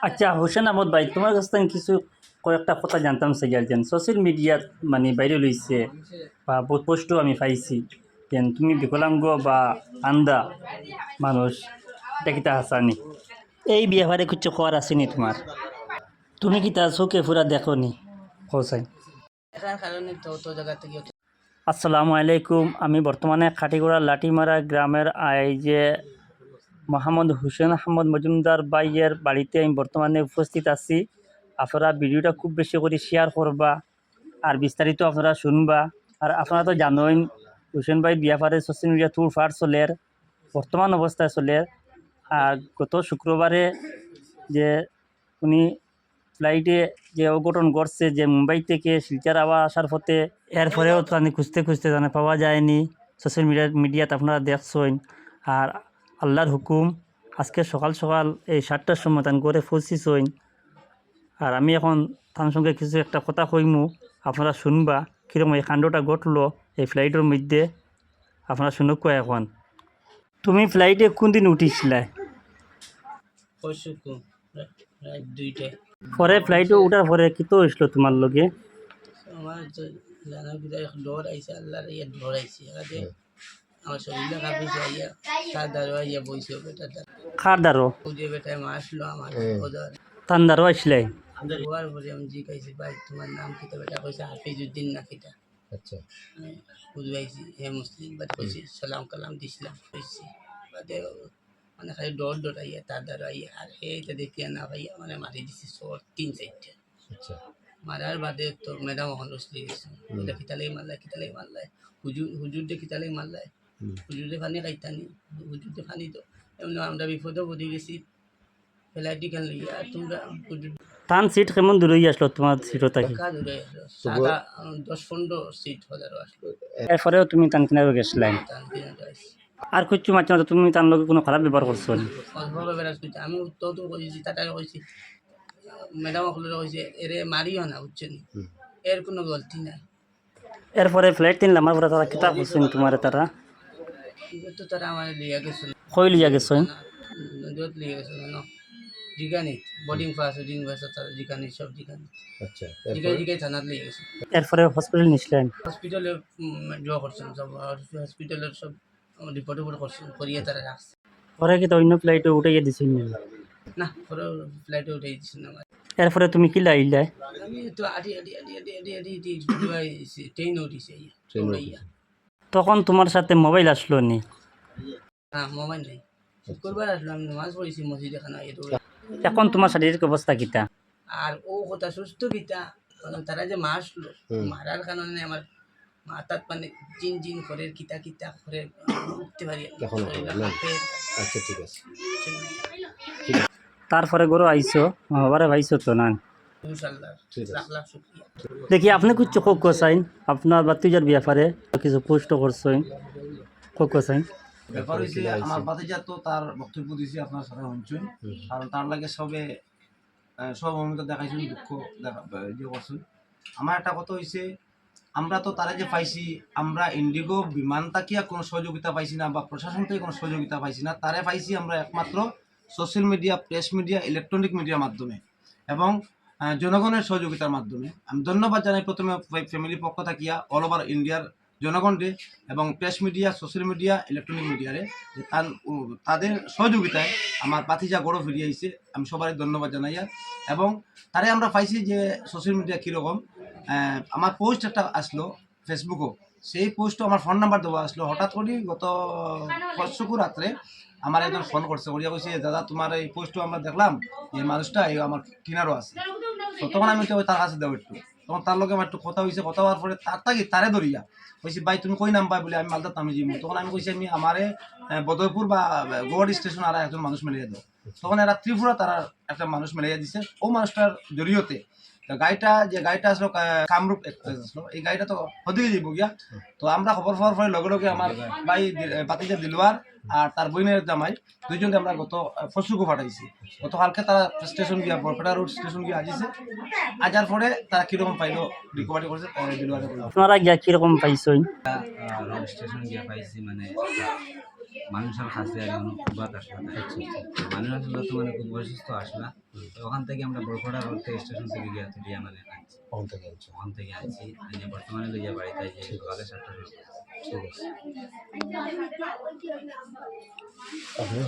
আচ্ছা হোসেন আহমদ ভাই, তোমার কাছ থেকে কিছু কয়েকটা কথা জানতাম চাই আর যেন সোশ্যাল মিডিয়াত মানে বাইরে লইছে বা পোস্টও আমি পাইছি যেন তুমি বিকলাঙ্গ বা আন্দা মানুষ এটা কিতা হাসানি এই বিয়াবারে কিছু খবর আসেনি তোমার? তুমি কি তার চোখে ফুরা দেখো নি? হোসাইন, এটার কারণে তো তো জায়গা থেকে আসসালামু আলাইকুম। আমি বর্তমানে খাটিগড়া লাঠিমারা গ্রামের এই যে মোহাম্মদ হুসেন আহমদ মজুমদার ভাইয়ের বাড়িতে আমি বর্তমানে উপস্থিত আছি। আপনারা ভিডিওটা খুব বেশি করে শেয়ার করবা আর বিস্তারিত আপনারা শুনবা। আর আপনারা তো জানোই হুসেন ভাই বিয়াপারে সোশ্যাল মিডিয়া টুর ফার চলের, বর্তমান অবস্থায় চলের। আর গত শুক্রবারে যে উনি ফ্লাইটে যে অঘটন ঘটছে, যে মুম্বাই থেকে শিলচর আসার পথে, এরপরেও তো আমি খুঁজতে খুঁজতে জানে পাওয়া যায়নি। সোশ্যাল মিডিয়াতে আপনারা দেখছেন। আর আল্লাহর হুকুম আজকে সকাল সকাল এই 7টার সময় তান করে পৌঁছিছইন। আর আমি এখন তার সঙ্গে কিছু একটা কথা কইমু, আপনারা শুনবা কীরকম এই কাণ্ডটা ঘটলো এই ফ্লাইটের মধ্যে। আপনারা শুনুক এখন। তুমি ফ্লাইটে কোন দিন উঠিছিলে? পরশুকু রাত 2টায় পরে ফ্লাইটে উঠার পরে কি তো হয়েছিল তোমার লগে? আমার তো জানার ভিতরে ডর আইসে, আল্লাহর ইয়ে ডর আইসে আগে আমার শরীরটা কাঁপিছে আইয়া তার দ্বারা ইয়া বইছে বেটাটা খার দ্বারো বুঝে বেটায় মা আসলো আমার ওদের তান দ্বারো আসলে? হওয়ার পরে আমি জিজ্ঞাসি ভাই তোমার নাম কিতা? বেটা কইছে হাফিজউদ্দিন না কিতা। আচ্ছা বুঝবাইছি হে মুসলিম, বাট কইছি সালাম কালাম দিছিলাম কইছি বাদে মানে খালি ডর ডর আইয়া তার দ্বারা আইয়া আর এইটা দেখিয়া না ভাইয়া মানে মারি দিছি সর 3-4টা আচ্ছা মারার বাদে তো ম্যাডাম এখন উসলি গেছে এটা কিতালেই মারলাই হুজুরটা কিতালেই মারলাই হুজুরে ফানি খাইতানি হুজুরতে ফানি তো এমনি আমরা বিপদও বুঝে গেছি ফেলাইটি খেল লইয়া আর তোমরা হুজুর তান সিট কেমন দূরে আসলো তোমার সিটও থাকি? দেখা দূরে আসলো 7-10-15 সিট হাজারও আসলো এরপরেও তুমি তান কিনারও গেছিলেন? তার দিনে যাইছি আর কিছু মাঝে মাঝে তুমি তার লগে কোনো খারাপ ব্যবহার করছো না? অল্পভাবে বেড়াস করছি আমি উত্তর তো কইছি তাটাকে কইছি ম্যাডাম সকলের কইছে এরে মারিও না বুঝছেন এর কোনো গলতি নাই এরপরে ফ্লাইট তিন আমার পরে তারা কিতাব করছেন তোমার তারা তো তারা আমার লিয়া গেছিল কই লিয়া গেছেন? নদীত লিয়া গেছিল না জিগানি বোর্ডিং পাস তারা জিগানি সব জিগানি আচ্ছা জিগাই থানাত লিয়ে গেছে এরপরে হসপিটাল নিছিলেন? হসপিটালে জোয়া করছেন সব হসপিটালের সব রিপোর্ট করছেন করিয়ে তারা রাখছে পরে কি তো অন্য ফ্লাইটে উঠাইয়া দিছেন? না পরে ফ্লাইটে উঠে দিচ্ছেন আমার এরপরে তুমি কি লাইলে? আমি তো আটি ট্রেন উঠিছে ইয়া তখন তোমার সাথে মোবাইল আসলো নি? হ্যাঁ মোবাইল নেই শুক্রবার আসলাম নামাজ পড়েছি মসজিদে খানা এখন তোমার শারীরিক অবস্থা কিতা? আর ও কথা সুস্থ গীতা তারা যে মারলো মারার কারণে আমার মাথাত মানে জিন জিন করে কিতা কিতা করে উঠতে পারি না। এখন শরীরটা না? কাঁপে। আচ্ছা ঠিক আছে তারপরে গরো আইসো বাবারে ভাইছো তো না? ইনশাআল্লাহ ঠিক আছে। লাখ লাখ শুকরিয়া। দেখি আপনি কিছু কোক চাইন আপনার বাতিজার ব্যাপারে কিছু পোস্ট করছেন, কোক চাইন। ব্যাপার হয়েছে আমার ভাতিজা তো তার বক্তব্য দিয়েছি আপনার সাথে শুনছেন কারণ তার লাগে সবে সব ভূমিকা দেখাইছেন দুঃখ যে করছেন। আমার একটা কথা হয়েছে আমরা তো তারা যে পাইছি আমরা ইন্ডিগো বিমান তাকিয়া কোনো সহযোগিতা পাইছি না বা প্রশাসন থেকে কোনো সহযোগিতা পাইছি না, তারে পাইছি আমরা একমাত্র social media, press media, electronic মিডিয়ার মাধ্যমে এবং জনগণের সহযোগিতার মাধ্যমে। আমি ধন্যবাদ জানাই প্রথমে ফ্যামিলির পক্ষ থাকিয়া অল ওভার ইন্ডিয়ার জনগণকে এবং press media, social media, electronic মিডিয়ারে যে তাদের সহযোগিতায় আমার পাতিজা গড় ফিরিয়ে আইছে। আমি সবারই ধন্যবাদ জানাইয়া এবং তারে আমরা পাইছি যে সোশ্যাল মিডিয়া কীরকম। আমার পোস্ট একটা আসলো ফেসবুকও, সেই পোস্টও আমার ফোন নাম্বার দেওয়া আসলো। হঠাৎ করে গত পরশুকু রাত্রে আমার একজন ফোন করছে, করিয়া কইছে দাদা তোমার এই পোস্টও আমরা দেখলাম, এই মানুষটা এই আমার কিনারও আছে। তো তখন আমি তো তার কাছে দেবো একটু, তখন তার লগে আমার একটু কথা হয়েছে, কথা হওয়ার পরে তারে ধরিয়া কইছি ভাই তুমি কই নাম পাই বলে আমি মালদার আমি যাবো। তখন আমি কইছি আমি আমারে বদরপুর বা গৌহাটি স্টেশন আর একজন মানুষ মিলিয়ে দাও। তখন এরা ত্রিপুরা তারা একটা মানুষ মিলাইয়া দিছে। ও মানুষটার জড়িয়তে গাড়িটা আসলো কামরূপ এক্সপ্রেস আসলো, এই গাড়িটা তো হদিকে যাবো গিয়া। তো আমরা খবর পাওয়ার পরে লগে লগে আমার ভাই বাতিজা দিলওয়ার আর তার বইনের জামাই দুইজনকে আমরা গত পরশুকু পাঠাইছি। গতকালকে তারা স্টেশন গিয়া বরপেটা রোড স্টেশন গিয়ে আজিছে। আজার পরে তারা কিরকম পাইলো রিকভারি করছে দিলওয়ারে। আপনারা গিয়া কিরকম পাইছেন? রোড স্টেশন গিয়ে পাইছি মানে মানুষের কাছে আর বাত আসলা মানুষ আসলে তো মানে খুব অসুস্থ আসলা তো ওখান থেকে আমরা বরপড়া রোড থেকে স্টেশন থেকে গিয়ে তুলিয়া মানে আনছি ওখান থেকে আনছি এনে বর্তমানে লইয়া বাড়িতে যে সকালে 7টা ঠিক আছে। আপনি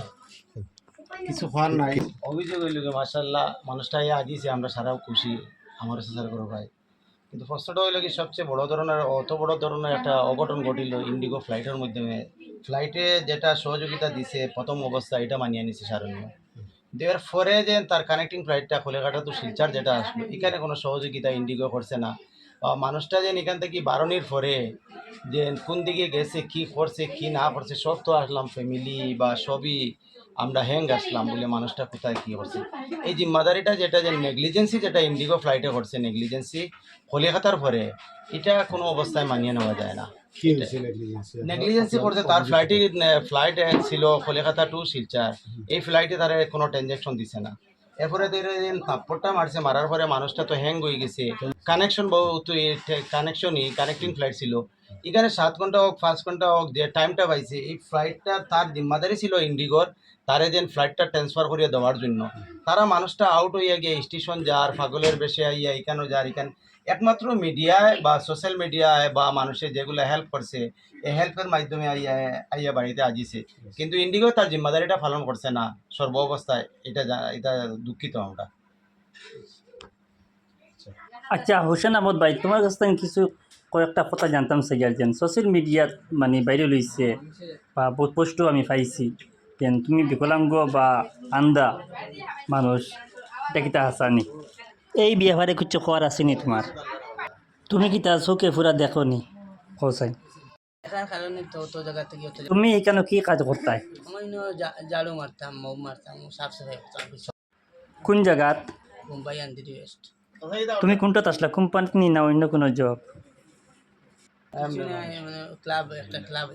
কিছু হওয়ার নাই অভিযোগ হইল যে মার্শাল্লাহ মানুষটা আজিছে আমরা সারাও খুশি আমার সাথে করে ভাই কিন্তু প্রশ্নটা হইল কি সবচেয়ে বড় ধরনের অত বড় ধরনের একটা অঘটন ঘটিল ইন্ডিগো ফ্লাইটের মাধ্যমে ফ্লাইটে যেটা সহযোগিতা দিছে প্রথম অবস্থা এটা মানিয়ে নিছে সারণীয় দেওয়ার পরে যে তার কানেক্টিং ফ্লাইটটা খোলেঘাটা তো শিলচার যেটা আসলো এখানে কোনো সহযোগিতা ইন্ডিগো করছে না বা মানুষটা যে এখান থেকে বারণের পরে যে কোন দিকে গেছে কি করছে কি না করছে সব তো আসলাম ফ্যামিলি বা সবই আমরা হ্যাং আসলাম বলে মানুষটা কোথায় কী করছে এই জিম্মাদারিটা যেটা যে নেগলিজেন্সি যেটা ইন্ডিগো ফ্লাইটে করছে নেগলিজেন্সি কলিকাতার পরে এটা কোনো অবস্থায় মানিয়ে নেওয়া যায় না কি হয়েছে নেগলিজেন্সি? নেগলিজেন্সি করছে তার ফ্লাইট ছিল কলিকাতা টু শিলচর এই ফ্লাইটে তারা কোনো ট্রানজ্যাকশন দিছে না এরপরে থাপ্পড়টা মারছে মারার পরে মানুষটা তো হ্যাং হয়ে গেছে কানেকশন বহু কানেকশনই কানেক্টিং ফ্লাইট ছিল এখানে 7 ঘন্টা হোক 5 ঘন্টা হোক যে টাইমটা পাইছে এই ফ্লাইটটা তার জিম্মাদারি ছিল ইন্ডিগোর তারে যেন ফ্লাইটটা ট্রান্সফার করিয়ে দেওয়ার জন্য তারা মানুষটা আউট হইয়া গিয়ে স্টেশন যার পাগলের বেশে আইয়া এখানেও যার এখানে একমাত্র মিডিয়ায় বা সোশ্যাল মিডিয়ায় বা মানুষের যেগুলো হেল্প করছে এই হেল্পের মাধ্যমে আইয়া আইয়া বাড়িতে আজিছে কিন্তু ইন্ডিগো তার জিম্মাদারিটা পালন করছে না সর্ব অবস্থায় এটা দুঃখিত আমরা আচ্ছা হোসেন আহমদ ভাই, তোমার কাছ থেকে কিছু কয়েকটা কথা জানতাম চাই যেন সোশ্যাল মিডিয়াত মানে বাইরে লইছে বা বহুত পোস্টও আমি পাইছি যেন তুমি বিকলাঙ্গ বা আন্দা মানুষ এটা কিতা হাসানি এই ব্যাপারে কিছু করার আসেনি তোমার? তুমি কিতা চোখে ফুরা দেখো নি হোসাই? দেখার কারণে তো অত জায়গা থেকে অত তুমি এখানে কি কাজ করতাই? আমি ঝাড়ু মারতাম মৌ মারতাম সাফ সাফাই করতাম কোন জায়গাত? মুম্বাই আন্দিরি ওয়েস্ট তুমি কোনটাত আসলা, কোম্পানি না অন্য কোনো জব? মানে ক্লাব একটা ক্লাব